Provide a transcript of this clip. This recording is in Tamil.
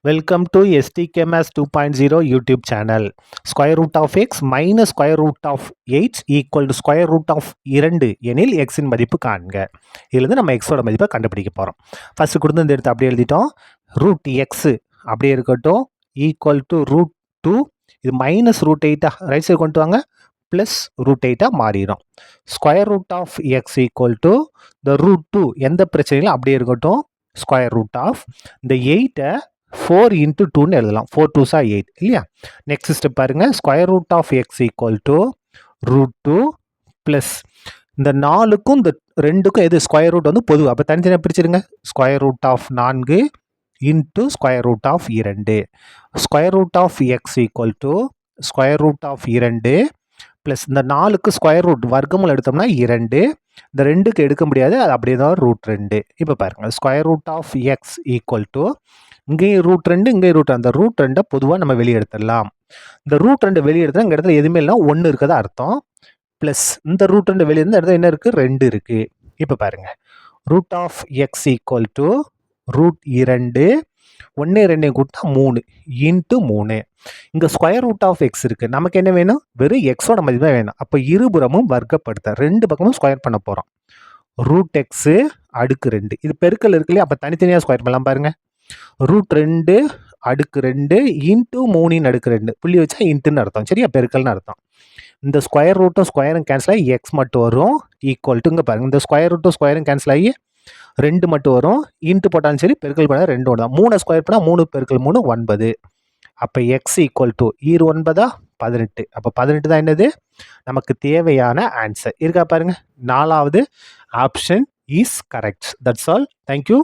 Welcome to STKMS 2.0 YouTube channel. Square root of x minus square root of 8 equal to square root of 2 எனில் x இன் மதிப்பு காண்க. இதிலிருந்து நம்ம x ஓட மதிப்பை கண்டுபிடிக்க போகிறோம். ஃபர்ஸ்ட் கொடுத்து இந்த எடுத்து அப்படியே எழுதிட்டோம். ரூட் எக்ஸ் அப்படியே இருக்கட்டும் ஈக்குவல் டு ரூட் 2 இது மைனஸ் ரூட் 8 ரைட் சைடு கொண்டு வாங்க ப்ளஸ் ரூட் 8 மாறிடும். Square root of X equal to the root 2 எந்த பிரச்சனையிலும் அப்படியே இருக்கட்டும் ஸ்கொயர் ரூட் ஆஃப் இந்த 8 4 into 2ன்னு எழுதலாம் 4 2s are 8 இல்லையா. நெக்ஸ்ட் ஸ்டெப் பாருங்க square root of X equal to root 2 plus இந்த 4க்கும் இந்த 2க்கும் எது ஸ்கொயர் ரூட் வந்து பொது அப்போ தனித்தனியாக பிரிச்சிருங்க square root of 4 into square root of 2 square root of X equal to square root of 2 plus இந்த 4க்கு ஸ்கொயர் ரூட் வர்க்கமூலம் எடுத்தோம்னா 2 இந்த 2க்கு எடுக்க முடியாது அது அப்படியே தான் ரூட் 2. இப்போ பாருங்கள் square root of X equal to இங்கேயும் ரூட் 2 இங்கேயும் ரூட் அந்த ரூட் 2 பொதுவாக நம்ம வெளியே எடுத்துடலாம். இந்த ரூட் 2 வெளியே எடுத்தால் இங்கே இடத்துல எதுவுமே இல்லை 1 இருக்கதா அர்த்தம் ப்ளஸ் இந்த ரூட் 2 வெளியே இருந்தால் இடத்துல என்ன இருக்குது 2 இருக்குது. இப்போ பாருங்கள் root of X equal to root 2 1 2 கூட்டா 3 இன்ட்டு 3 இங்கே ஸ்கொயர் ரூட் ஆஃப் எக்ஸ் இருக்குது நமக்கு என்ன வேணும் வெறும் எக்ஸோட மதிப்பு தான் வேணும். அப்போ இருபுறமும் வர்க்கப்படுத்த 2 பக்கமும் ஸ்கொயர் பண்ண போகிறோம். ரூட் எக்ஸு அடுக்கு 2 இது பெருக்கல் இருக்கு இல்லையா அப்போ தனித்தனியாக ஸ்கொயர் பண்ணலாம் பாருங்கள் ரூட் 2 அடுக்கு 2 இன்ட்டு 3 அடுக்கு 2 புள்ளி வச்சா இன்ட்டுன்னு அர்த்தம் சரியா பெருக்கல்னு அர்த்தம். இந்த ஸ்கொயர் ரூட்டும் ஸ்கொயரும் கேன்சல் ஆகி எக்ஸ் மட்டும் வரும் ஈக்குவல் டு இங்கே பாருங்கள் இந்த ஸ்கொயர் ரூட்டும் ஸ்கொயரும் கேன்சல் ஆகி 2 மட்டும் வரும் இன்ட்டு போட்டாலும் சரி பெருக்கல் பண்ணால் 2 ஒன்று தான் 3 ஸ்கொயர் பண்ணால் 3 பெருக்கல் 3 9 அப்போ எக்ஸ் ஈக்குவல் டு 9 18 அப்போ 18 தான் என்னது நமக்கு தேவையான ஆன்சர் இருக்கா பாருங்க 4வது option is correct. That's all. Thank you.